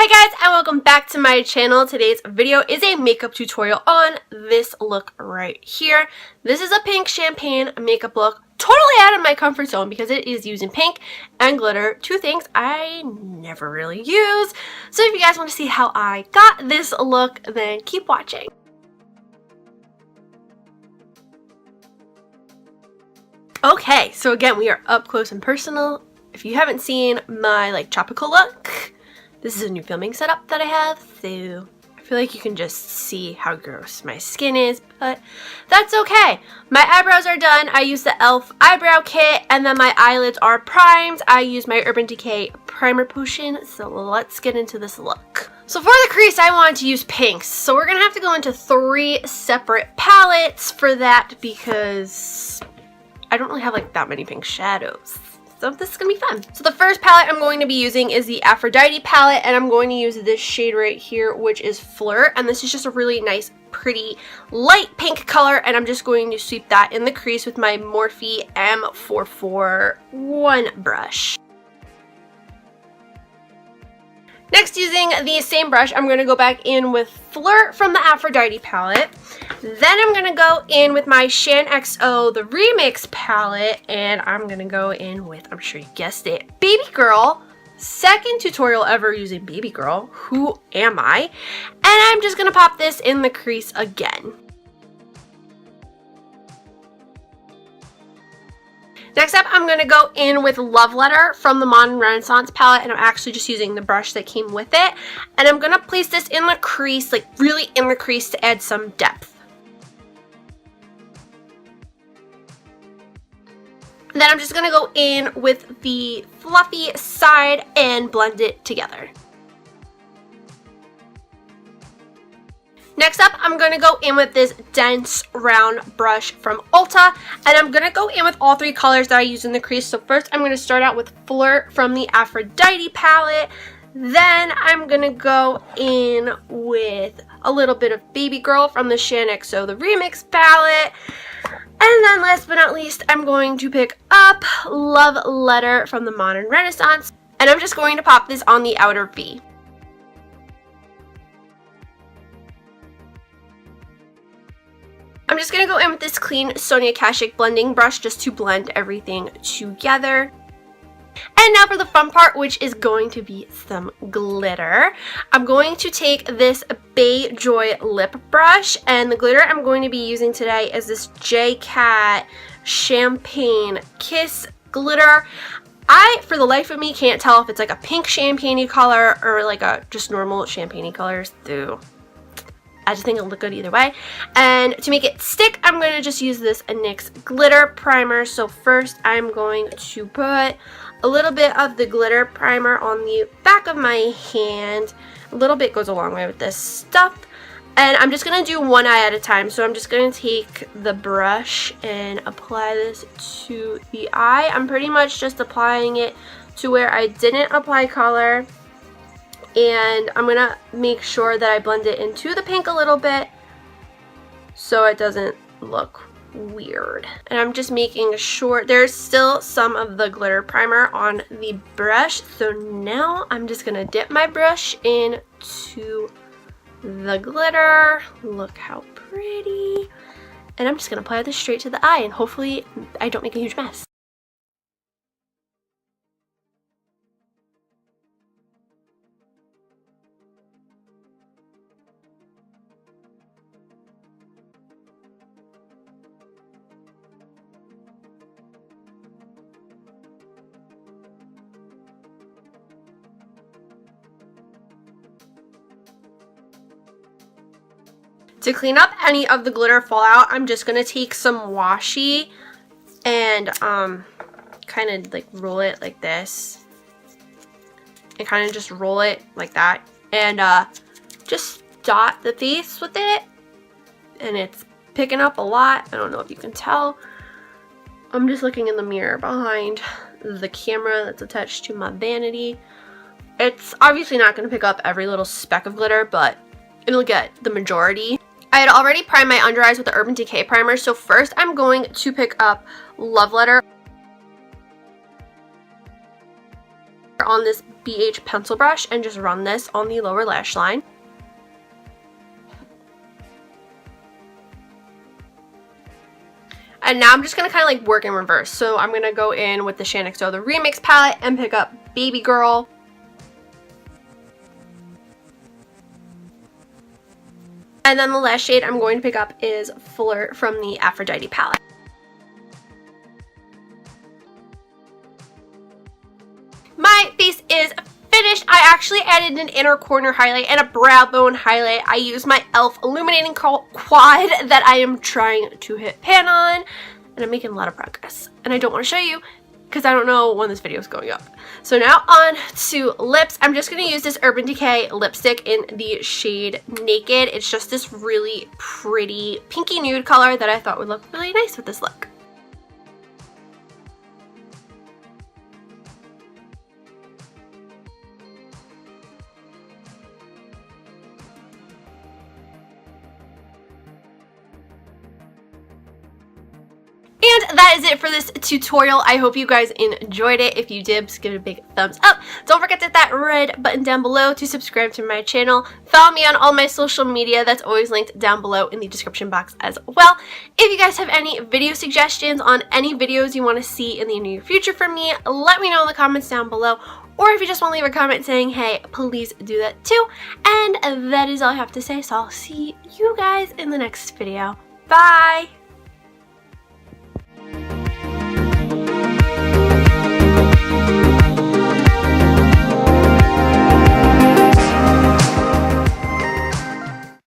Hi guys, and welcome back to my channel. Today's video is a makeup tutorial on this look right here. This is a pink champagne makeup look, totally out of my comfort zone because it is using pink and glitter, two things I never really use. So if you guys want to see how I got this look, then keep watching. Okay, so again, we are up close and personal. If you haven't seen my tropical look, this is a new filming setup that I have, so I feel like you can just see how gross my skin is, but that's okay. My eyebrows are done. I use the e.l.f. eyebrow kit, and then my eyelids are primed. I use my Urban Decay primer potion, so let's get into this look. So for the crease, I wanted to use pinks, so we're gonna have to go into 3 separate palettes for that because I don't really have that many pink shadows. So this is gonna be fun. So the first palette I'm going to be using is the Aphrodite palette, and I'm going to use this shade right here, which is Flirt, and this is just a really nice, pretty, light pink color, and I'm just going to sweep that in the crease with my Morphe M441 brush. Next, using the same brush, I'm going to go back in with Flirt from the Aphrodite palette. Then I'm going to go in with my Shaaanxo, the Remix palette, and I'm going to go in with, I'm sure you guessed it, Baby Girl. Second tutorial ever using Baby Girl. Who am I? And I'm just going to pop this in the crease again. Next up, I'm going to go in with Love Letter from the Modern Renaissance palette, and I'm actually just using the brush that came with it. And I'm going to place this in the crease, really in the crease to add some depth. And then I'm just going to go in with the fluffy side and blend it together. Next up, I'm going to go in with this dense round brush from Ulta, and I'm going to go in with all 3 colors that I use in the crease. So first, I'm going to start out with Flirt from the Aphrodite palette. Then I'm going to go in with a little bit of Baby Girl from the Shaaanxo, the Remix palette. And then last but not least, I'm going to pick up Love Letter from the Modern Renaissance, and I'm just going to pop this on the outer V. I'm just going to go in with this clean Sonia Kashuk blending brush just to blend everything together. And now for the fun part, which is going to be some glitter. I'm going to take this Bay Joy lip brush, and the glitter I'm going to be using today is this JCat Champagne Kiss glitter. I, for the life of me, can't tell if it's a pink champagne-y color or a just normal champagne-y colors, though I just think it'll look good either way. And to make it stick, I'm going to just use this NYX Glitter Primer. So first, I'm going to put a little bit of the glitter primer on the back of my hand. A little bit goes a long way with this stuff. And I'm just going to do one eye at a time. So I'm just going to take the brush and apply this to the eye. I'm pretty much just applying it to where I didn't apply color. And I'm going to make sure that I blend it into the pink a little bit so it doesn't look weird. And I'm just making sure there's still some of the glitter primer on the brush. So now I'm just going to dip my brush into the glitter. Look how pretty. And I'm just going to apply this straight to the eye, and hopefully I don't make a huge mess. To clean up any of the glitter fallout, I'm just going to take some washi and kind of roll it like this. And kind of just roll it like that. And just dot the face with it. And it's picking up a lot. I don't know if you can tell. I'm just looking in the mirror behind the camera that's attached to my vanity. It's obviously not going to pick up every little speck of glitter, but it'll get the majority. I had already primed my under eyes with the Urban Decay primer, so first I'm going to pick up Love Letter on this BH pencil brush and just run this on the lower lash line. And now I'm just going to kind of like work in reverse. So I'm going to go in with the Shaaanxo, the Remix palette, and pick up Baby Girl. And then the last shade I'm going to pick up is Flirt from the Aphrodite palette. My face is finished. I actually added an inner corner highlight and a brow bone highlight. I used my e.l.f. illuminating quad that I am trying to hit pan on, and I'm making a lot of progress. And I don't want to show you because I don't know when this video is going up. So now on to lips. I'm just going to use this Urban Decay lipstick in the shade Naked. It's just this really pretty pinky nude color that I thought would look really nice with this look. And that is it for this tutorial. I hope you guys enjoyed it. If you did, just give it a big thumbs up. Don't forget to hit that red button down below to subscribe to my channel. Follow me on all my social media. That's always linked down below in the description box as well. If you guys have any video suggestions on any videos you want to see in the near future from me, let me know in the comments down below. Or if you just want to leave a comment saying, hey, please do that too. And that is all I have to say. So I'll see you guys in the next video. Bye!